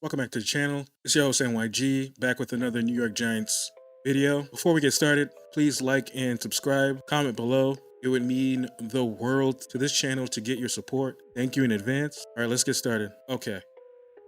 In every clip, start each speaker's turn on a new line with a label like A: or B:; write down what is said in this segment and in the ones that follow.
A: Welcome back to the channel. It's your host NYG, back with another New York Giants video. Before we get started, please like and subscribe, comment below. It would mean the world to this channel to get your support. Thank you in advance. All right, let's get started. Okay,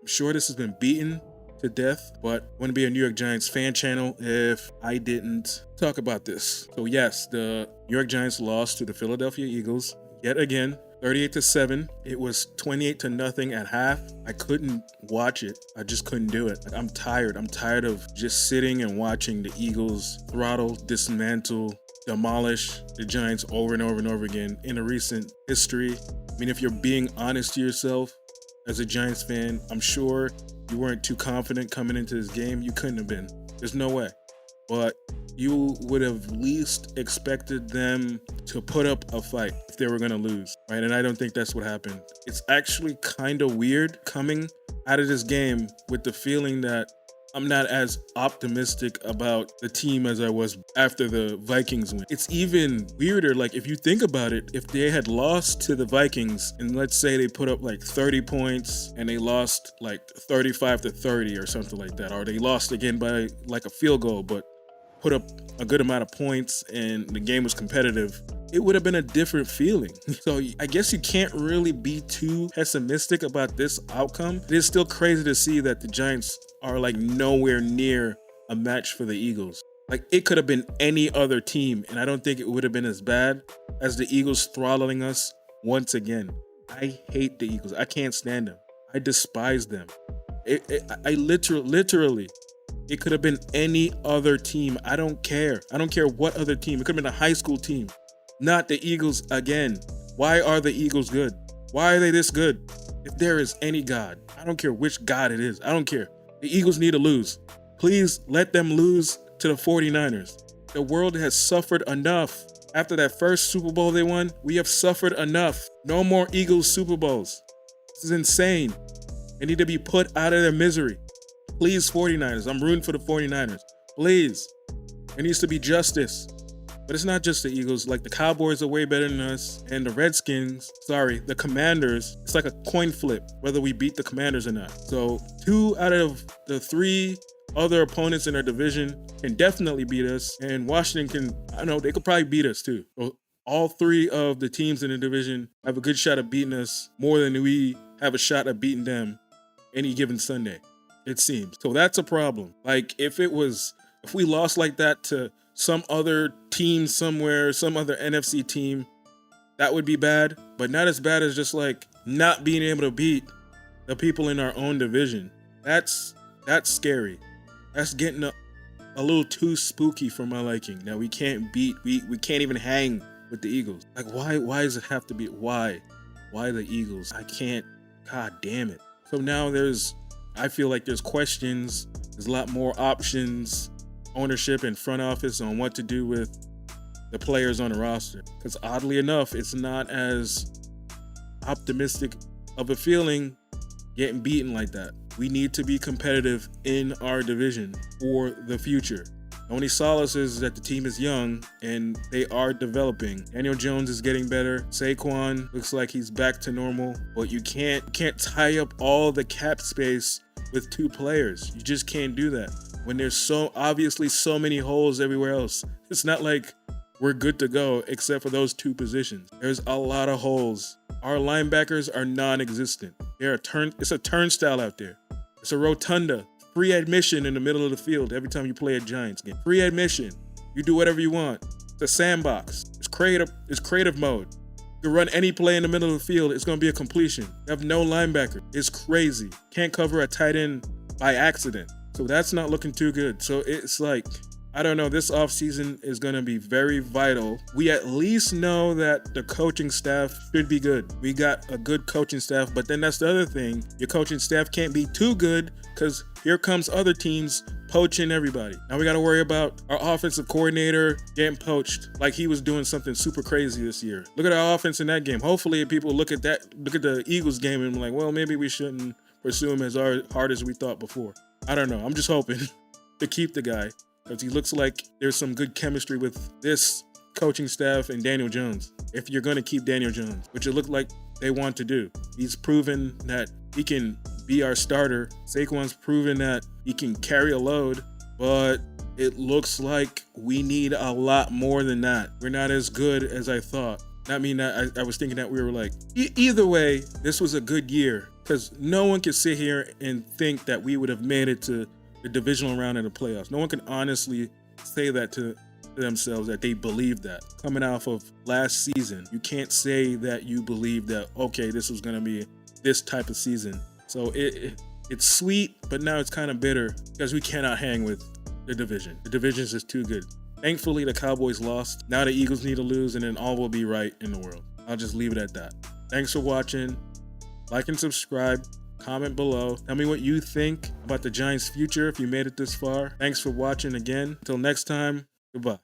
A: I'm sure this has been beaten to death, but wouldn't be a New York Giants fan channel if I didn't talk about this. So yes, the New York Giants lost to the Philadelphia Eagles yet again. 38-7. It was 28-0 at half. I couldn't watch it. I just couldn't do it. I'm tired. I'm tired of just sitting and watching the Eagles throttle, dismantle, demolish the Giants over and over and over again in a recent history. I mean, if you're being honest to yourself as a Giants fan, I'm sure you weren't too confident coming into this game. You couldn't have been. There's no way. But you would have least expected them to put up a fight if they were going to lose, right? And I don't think that's what happened. It's actually kind of weird coming out of this game with the feeling that I'm not as optimistic about the team as I was after the Vikings win. It's even weirder, like if you think about it, if they had lost to the Vikings and let's say they put up like 30 points and they lost like 35-30 or something like that, or they lost again by like a field goal, but put up a good amount of points and the game was competitive, it would have been a different feeling. So I guess you can't really be too pessimistic about this outcome. It is still crazy to see that the Giants are like nowhere near a match for the Eagles. Like it could have been any other team and I don't think it would have been as bad as the Eagles throttling us once again. I hate the Eagles. I can't stand them. I despise them. I literally, it could have been any other team. I don't care. I don't care what other team. It could have been a high school team. Not the Eagles again. Why are the Eagles good? Why are they this good? If there is any God, I don't care which God it is. I don't care. The Eagles need to lose. Please let them lose to the 49ers. The world has suffered enough. After that first Super Bowl they won, we have suffered enough. No more Eagles Super Bowls. This is insane. They need to be put out of their misery. Please, 49ers. I'm rooting for the 49ers. Please. There needs to be justice. But it's not just the Eagles. Like the Cowboys are way better than us. And the the Commanders, it's like a coin flip whether we beat the Commanders or not. So 2 out of the 3 other opponents in our division can definitely beat us. And Washington they could probably beat us too. So all 3 of the teams in the division have a good shot of beating us more than we have a shot of beating them any given Sunday, it seems. So that's a problem. Like if we lost like that to some other team somewhere, some other NFC team, that would be bad, but not as bad as just like not being able to beat the people in our own division. That's scary. That's getting a little too spooky for my liking. Now we can't even hang with the Eagles. Like why does it have to be why the Eagles? I can't. God damn it. So now I feel like there's questions, there's a lot more options, ownership and front office on what to do with the players on the roster. Because oddly enough, it's not as optimistic of a feeling getting beaten like that. We need to be competitive in our division for the future. The only solace is that the team is young and they are developing. Daniel Jones is getting better. Saquon looks like he's back to normal. But you can't tie up all the cap space with 2 players. You just can't do that when there's so many holes everywhere else. It's not like we're good to go except for those 2 positions. There's a lot of holes. Our linebackers are non-existent. It's a turnstile out there. It's a rotunda. Free admission in the middle of the field every time you play a Giants game. Free admission. You do whatever you want. It's a sandbox. It's creative mode. You can run any play in the middle of the field. It's going to be a completion. You have no linebacker. It's crazy. Can't cover a tight end by accident. So that's not looking too good. So it's like, I don't know, this offseason is going to be very vital. We at least know that the coaching staff should be good. We got a good coaching staff, but then that's the other thing. Your coaching staff can't be too good because here comes other teams poaching everybody. Now we got to worry about our offensive coordinator getting poached like he was doing something super crazy this year. Look at our offense in that game. Hopefully people look at the Eagles game and be like, well, maybe we shouldn't pursue him as hard as we thought before. I don't know. I'm just hoping to keep the guy because he looks like there's some good chemistry with this coaching staff and Daniel Jones. If you're going to keep Daniel Jones, which it looked like they want to do. He's proven that he can be our starter. Saquon's proven that he can carry a load, but it looks like we need a lot more than that. We're not as good as I thought. I mean, I was thinking that we were like, either way, this was a good year, because no one can sit here and think that we would have made it to the divisional round of the playoffs. No one can honestly say that to themselves, that they believe that. Coming off of last season, you can't say that you believe that, okay, this was going to be this type of season. So it's sweet, but now it's kind of bitter because we cannot hang with the division. The division is just too good. Thankfully, the Cowboys lost. Now the Eagles need to lose, and then all will be right in the world. I'll just leave it at that. Thanks for watching. Like and subscribe. Comment below. Tell me what you think about the Giants' future if you made it this far. Thanks for watching again. Until next time, goodbye.